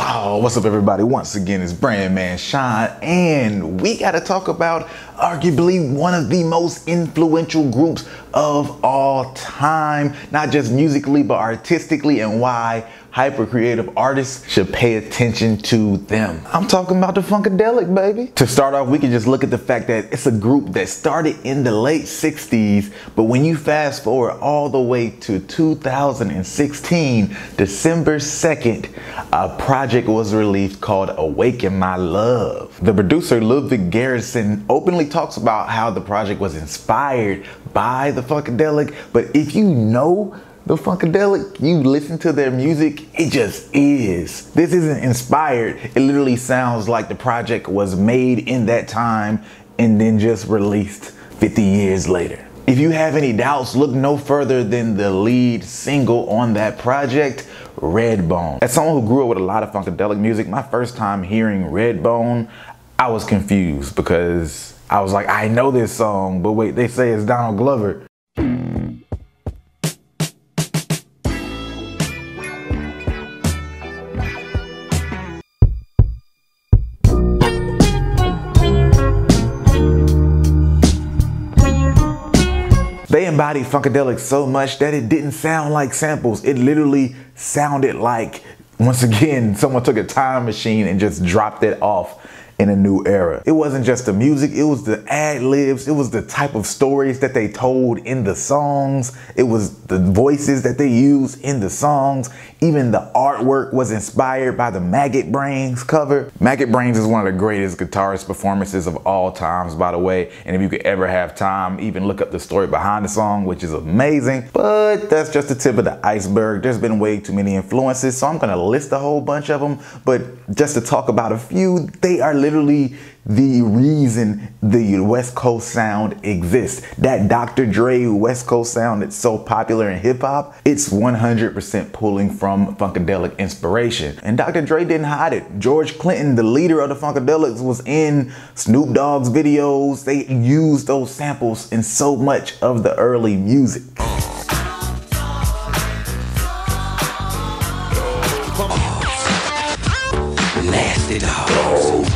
Oh, what's up everybody? Once again, it's Brand Man Sean, and we gotta talk about arguably one of the most influential groups of all time, not just musically, but artistically, and why hyper creative artists should pay attention to them. I'm talking about the Funkadelic, baby. To start off, we can just look at the fact that it's a group that started in the late 60s, but when you fast forward all the way to 2016, December 2nd, a project was released called Awaken My Love. The producer Ludwig Garrison openly talks about how the project was inspired by the Funkadelic, but if you know the Funkadelic, you listen to their music, it just is. This isn't inspired. It literally sounds like the project was made in that time and then just released 50 years later. If you have any doubts, look no further than the lead single on that project, Redbone. As someone who grew up with a lot of Funkadelic music, my first time hearing Redbone, I was confused because I was like, I know this song, but wait, they say it's Donald Glover. They embodied Funkadelic so much that it didn't sound like samples. It literally sounded like, once again, someone took a time machine and just dropped it off in a new era. It wasn't just the music, it was the ad-libs, it was the type of stories that they told in the songs, it was the voices that they used in the songs. Even the artwork was inspired by the Maggot Brains cover. Maggot Brains is one of the greatest guitarist performances of all times, by the way, and if you could ever have time, even look up the story behind the song, which is amazing. But that's just the tip of the iceberg. There's been way too many influences, so I'm gonna list a whole bunch of them, but just to talk about a few, they are literally the reason the West Coast sound exists. That Dr. Dre West Coast sound that's so popular in hip hop, it's 100% pulling from Funkadelic inspiration. And Dr. Dre didn't hide it. George Clinton, the leader of the Funkadelics, was in Snoop Dogg's videos. They used those samples in so much of the early music. Nasty dogs.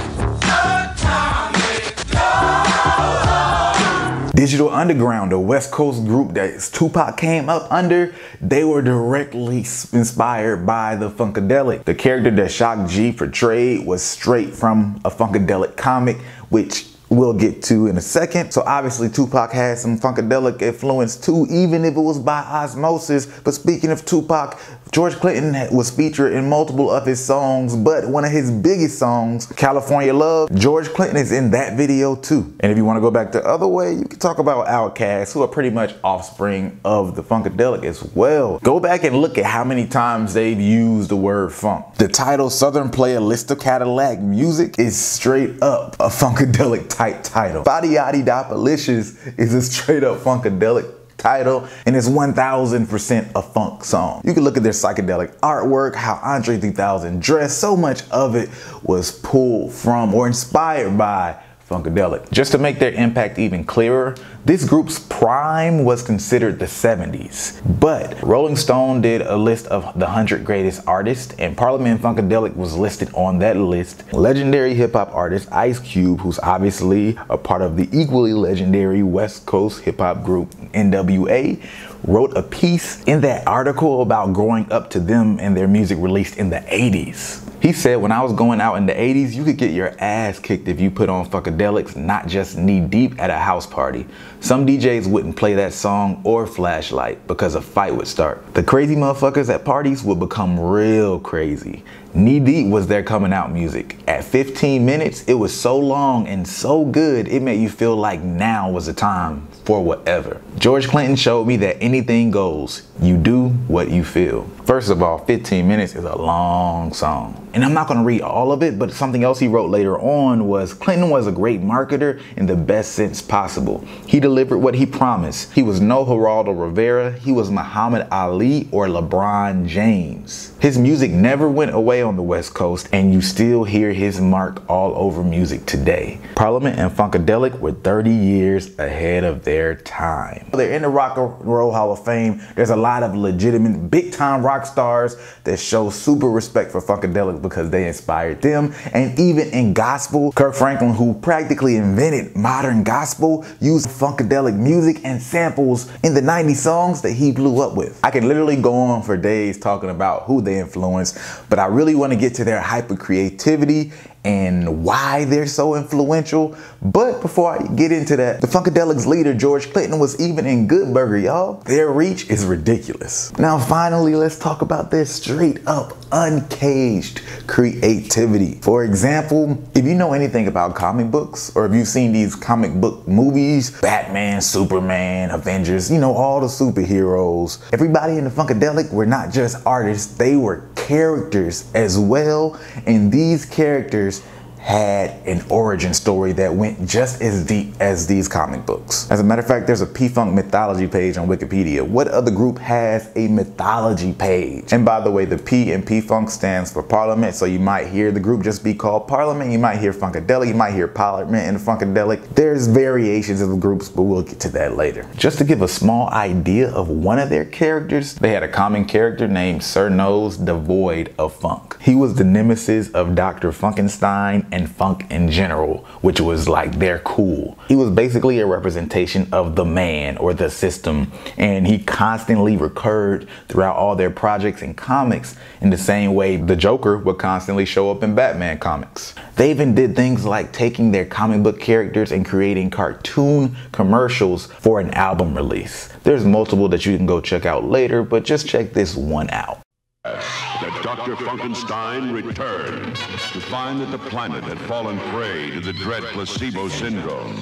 Digital Underground, the West Coast group that Tupac came up under, they were directly inspired by the Funkadelic. The character that Shock G portrayed was straight from a Funkadelic comic, which we'll get to in a second. So obviously Tupac had some Funkadelic influence too, even if it was by osmosis. But speaking of Tupac, George Clinton was featured in multiple of his songs, but one of his biggest songs, California Love, George Clinton is in that video too. And if you want to go back the other way, you can talk about Outkast, who are pretty much offspring of the Funkadelic as well. Go back and look at how many times they've used the word funk. The title Southern Playlist Cadillac Music is straight up a Funkadelic type title. Body Yaddy Dopalicious is a straight up Funkadelic title, and it's 1000% a funk song. You can look at their psychedelic artwork, how Andre 3000 dressed. So much of it was pulled from or inspired by Funkadelic. Just to make their impact even clearer, this group's prime was considered the 70s, but Rolling Stone did a list of the 100 greatest artists, and Parliament Funkadelic was listed on that list. Legendary hip-hop artist Ice Cube, who's obviously a part of the equally legendary West Coast hip-hop group NWA, wrote a piece in that article about growing up to them and their music released in the 80s. He said, when I was going out in the 80s, you could get your ass kicked if you put on Funkadelics, not just knee deep at a house party. Some DJs wouldn't play that song or Flashlight because a fight would start. The crazy motherfuckers at parties would become real crazy. Knee deep was their coming out music. At 15 minutes, it was so long and so good, it made you feel like now was the time for whatever. George Clinton showed me that anything goes. You do what you feel. First of all, 15 minutes is a long song. And I'm not gonna read all of it, but something else he wrote later on was Clinton was a great marketer in the best sense possible. He delivered what he promised. He was no Geraldo Rivera, he was Muhammad Ali or LeBron James. His music never went away on the West Coast, and you still hear his mark all over music today. Parliament and Funkadelic were 30 years ahead of their time. They're in the Rock and Roll Hall of Fame. There's a lot of legitimate big time rock rock stars that show super respect for Funkadelic because they inspired them. And even in gospel, Kirk Franklin, who practically invented modern gospel, used Funkadelic music and samples in the 90s songs that he blew up with. I can literally go on for days talking about who they influenced, but I really want to get to their hyper creativity and why they're so influential. But before I get into that, the Funkadelic's leader, George Clinton, was even in Good Burger, y'all. Their reach is ridiculous. Now, finally, let's talk about their straight up, uncaged creativity. For example, if you know anything about comic books, or if you've seen these comic book movies, Batman, Superman, Avengers, you know, all the superheroes, everybody in the Funkadelic were not just artists, they were characters as well. And these characters had an origin story that went just as deep as these comic books. As a matter of fact, there's a P-Funk mythology page on Wikipedia. What other group has a mythology page? And by the way, the P in P-Funk stands for Parliament, so you might hear the group just be called Parliament, you might hear Funkadelic, you might hear Parliament and Funkadelic. There's variations of the groups, but we'll get to that later. Just to give a small idea of one of their characters, they had a common character named Sir Nose, devoid of funk. He was the nemesis of Dr. Funkenstein and funk in general, which was like their cool. He was basically a representation of the man or the system, and he constantly recurred throughout all their projects and comics in the same way the Joker would constantly show up in Batman comics. They even did things like taking their comic book characters and creating cartoon commercials for an album release. There's multiple that you can go check out later, but just check this one out. That Dr. Funkenstein returned to find that the planet had fallen prey to the dread placebo syndrome,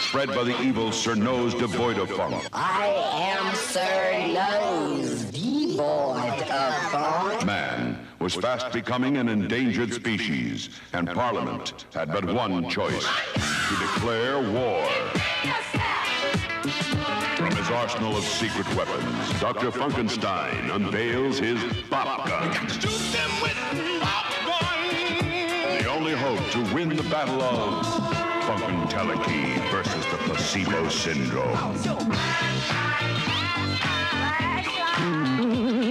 spread by the evil Sir Nose devoid of funk. I am Sir Nose, devoid of funk. Man was fast becoming an endangered species, and Parliament had but one choice: to declare war. From his arsenal of secret weapons, Dr. Funkenstein unveils his pop gun. Shoot them with pop gun! The only hope to win the battle of Funkadelic versus the placebo syndrome.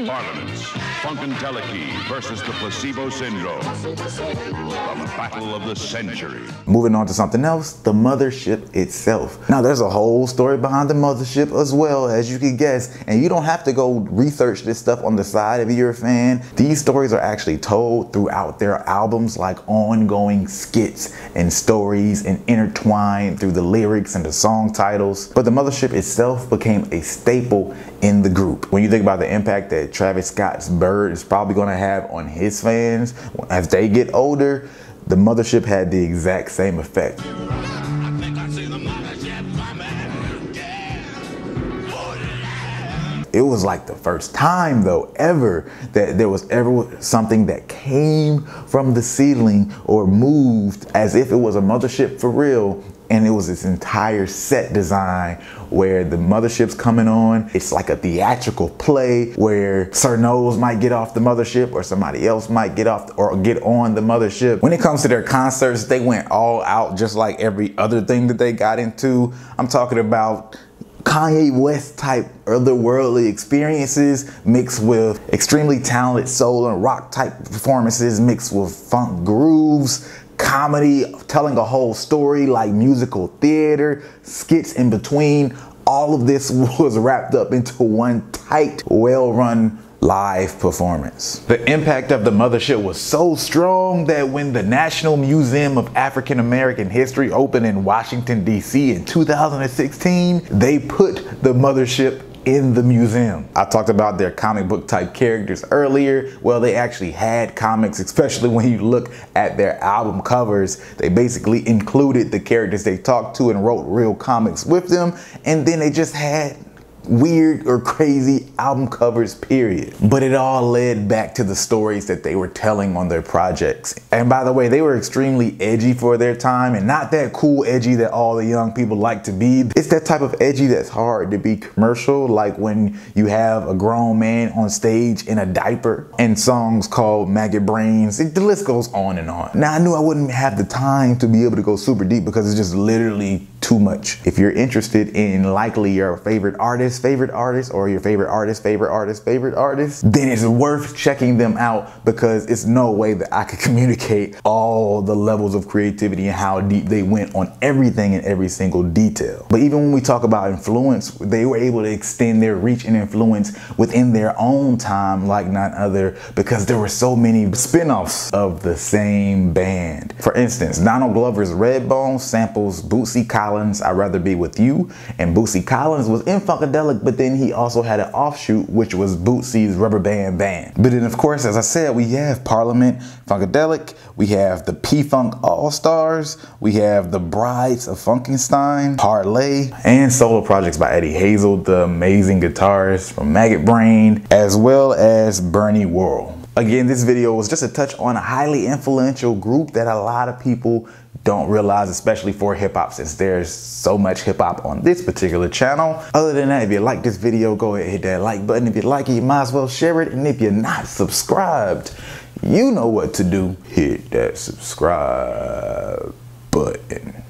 Parliament's Funkadelic versus the placebo syndrome. The battle of the century. Moving on to something else, the mothership itself. Now there's a whole story behind the mothership as well, as you can guess, and you don't have to go research this stuff on the side if you're a fan. These stories are actually told throughout their albums, like ongoing skits and stories, and intertwined through the lyrics and the song titles. But the mothership itself became a staple in the group. When you think about the impact that Travis Scott's Bird is probably going to have on his fans as they get older, the mothership had the exact same effect. It was like the first time though ever that there was ever something that came from the ceiling or moved as if it was a mothership for real. And it was this entire set design where the mothership's coming on. It's like a theatrical play where Sir Nose might get off the mothership or somebody else might get off or get on the mothership. When it comes to their concerts, they went all out just like every other thing that they got into. I'm talking about Kanye West type otherworldly experiences mixed with extremely talented soul and rock type performances mixed with funk grooves, comedy, telling a whole story like musical theater, skits in between. All of this was wrapped up into one tight, well-run live performance. The impact of the mothership was so strong that when the National Museum of African American History opened in Washington, D.C. in 2016, they put the mothership in the museum. I talked about their comic book type characters earlier. Well, they actually had comics, especially when you look at their album covers. They basically included the characters they talked to and wrote real comics with them. And then they just had weird or crazy album covers, period. But it all led back to the stories that they were telling on their projects. And by the way, they were extremely edgy for their time, and not that cool edgy that all the young people like to be. It's that type of edgy that's hard to be commercial, like when you have a grown man on stage in a diaper and songs called Maggot Brains. The list goes on and on. Now, I knew I wouldn't have the time to be able to go super deep because it's just literally too much. If you're interested in likely your favorite artist, artist's favorite artist or your favorite artist's favorite artist's favorite artist, then it's worth checking them out, because it's no way that I could communicate all the levels of creativity and how deep they went on everything and every single detail. But even when we talk about influence, they were able to extend their reach and influence within their own time like none other, because there were so many spin-offs of the same band. For instance, Donald Glover's Redbone samples Bootsy Collins' I'd Rather Be With You, and Bootsy Collins was in Funkadelic, but then he also had an offshoot, which was Bootsy's Rubber Band Band. But then of course, as I said, we have Parliament, Funkadelic, we have the P-Funk All-Stars, we have the Brides of Funkenstein, Parlay, and solo projects by Eddie Hazel, the amazing guitarist from Maggot Brain, as well as Bernie Worrell. Again, this video was just a touch on a highly influential group that a lot of people don't realize, especially for hip hop, since there's so much hip hop on this particular channel. Other than that, if you like this video, go ahead and hit that like button. If you like it, you might as well share it. And if you're not subscribed, you know what to do. Hit that subscribe button.